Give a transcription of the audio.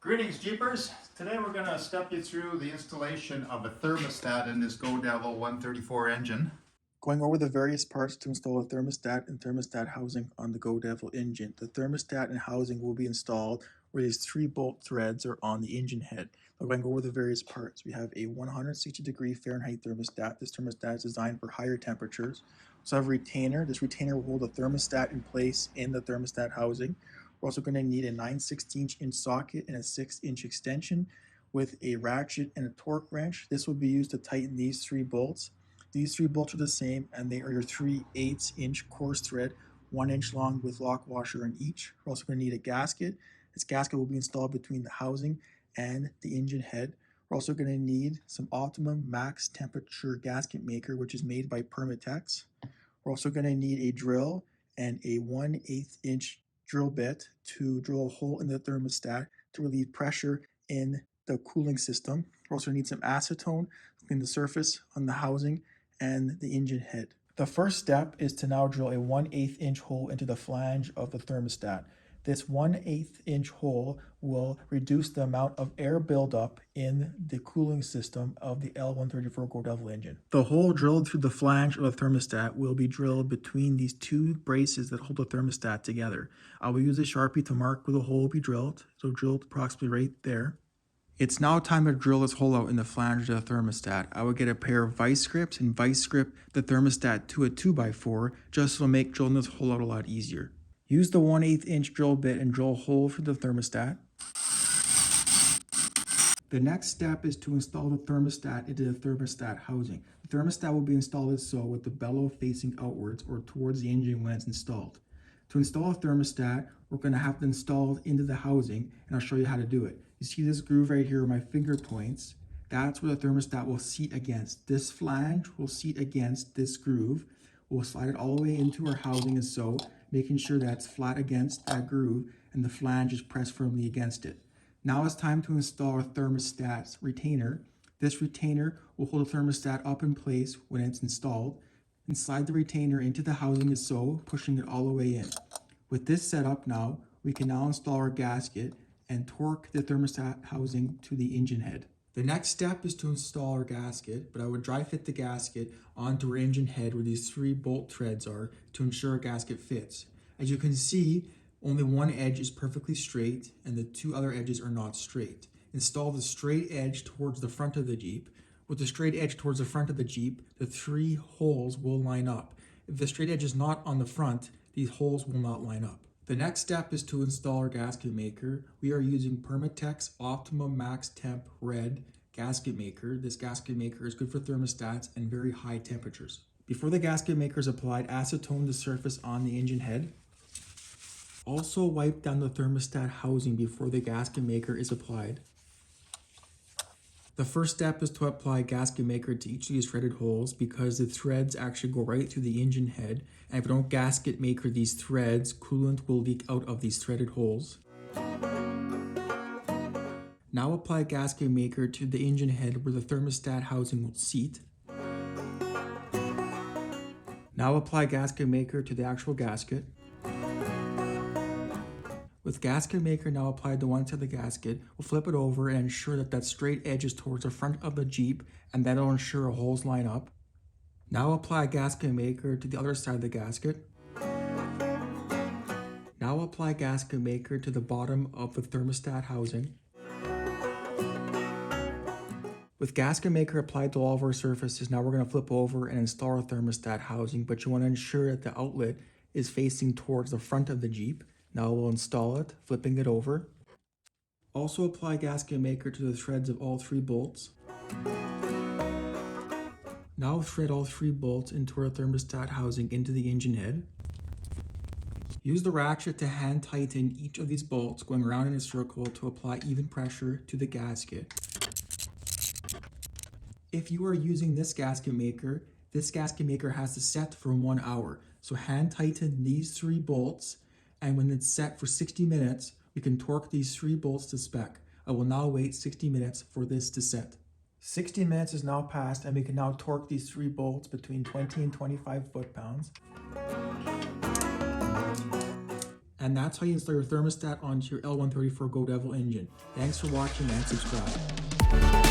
Greetings, Jeepers. Today we're going to step you through the installation of a thermostat in this Go Devil 134 engine. Going over the various parts to install a thermostat and thermostat housing on the Go Devil engine. The thermostat and housing will be installed where these 3 bolt threads are on the engine head. We're going to go over the various parts. We have a 160-degree Fahrenheit thermostat. This thermostat is designed for higher temperatures. We also have a retainer. This retainer will hold the thermostat in place in the thermostat housing. We're also going to need a 9/16" socket and a 6" extension with a ratchet and a torque wrench. This will be used to tighten these 3 bolts. These 3 bolts are the same, and they are your 3/8" coarse thread, 1 inch long with lock washer in each. We're also going to need a gasket. This gasket will be installed between the housing and the engine head. We're also going to need some optimum max temperature gasket maker, which is made by Permatex. We're also going to need a drill and a 1/8" drill bit to drill a hole in the thermostat to relieve pressure in the cooling system. We're also going to need some acetone to clean the surface on the housing and the engine head. The first step is to now drill a 1/8" hole into the flange of the thermostat. This 1/8" hole will reduce the amount of air buildup in the cooling system of the L134 Go Devil engine. The hole drilled through the flange of the thermostat will be drilled between these 2 braces that hold the thermostat together. I will use a Sharpie to mark where the hole will be drilled, so drilled approximately right there. It's now time to drill this hole out in the flange of the thermostat. I would get a pair of vice grips and vice grip the thermostat to a 2x4 just to make drilling this hole out a lot easier. Use the 1/8" drill bit and drill a hole through the thermostat. The next step is to install the thermostat into the thermostat housing. The thermostat will be installed as so, with the bellow facing outwards or towards the engine when it's installed. To install a thermostat, we're going to have to install it into the housing, and I'll show you how to do it. You see this groove right here where my finger points? That's where the thermostat will seat against. This flange will seat against this groove. We'll slide it all the way into our housing as so, making sure that it's flat against that groove and the flange is pressed firmly against it. Now it's time to install our thermostat retainer. This retainer will hold the thermostat up in place when it's installed, and slide the retainer into the housing as so, pushing it all the way in. With this setup now, we can now install our gasket and torque the thermostat housing to the engine head. The next step is to install our gasket, but I would dry fit the gasket onto our engine head where these 3 bolt threads are to ensure our gasket fits. As you can see, only one edge is perfectly straight and the 2 other edges are not straight. Install the straight edge towards the front of the Jeep. With the straight edge towards the front of the Jeep, the 3 holes will line up. If the straight edge is not on the front, these holes will not line up. The next step is to install our gasket maker. We are using Permatex Optimum Max Temp Red gasket maker. This gasket maker is good for thermostats and very high temperatures. Before the gasket maker is applied, acetone the surface on the engine head. Also wipe down the thermostat housing before the gasket maker is applied. The first step is to apply gasket maker to each of these threaded holes because the threads actually go right through the engine head, and if you don't gasket maker these threads, coolant will leak out of these threaded holes. Now apply gasket maker to the engine head where the thermostat housing will seat. Now apply gasket maker to the actual gasket. With gasket maker now applied to one side of the gasket, we'll flip it over and ensure that that straight edge is towards the front of the Jeep, and that'll ensure our holes line up. Now apply gasket maker to the other side of the gasket. Now apply gasket maker to the bottom of the thermostat housing. With gasket maker applied to all of our surfaces, now we're going to flip over and install our thermostat housing, but you want to ensure that the outlet is facing towards the front of the Jeep. Now we'll install it, flipping it over. Also apply gasket maker to the threads of all 3 bolts. Now thread all 3 bolts into our thermostat housing into the engine head. Use the ratchet to hand tighten each of these bolts going around in a circle to apply even pressure to the gasket. If you are using this gasket maker has to set for 1 hour. So hand tighten these 3 bolts, and when it's set for 60 minutes, we can torque these 3 bolts to spec. I will now wait 60 minutes for this to set. 60 minutes is now passed, and we can now torque these 3 bolts between 20 and 25 foot-pounds. And that's how you install your thermostat onto your L134 Go Devil engine. Thanks for watching and subscribe.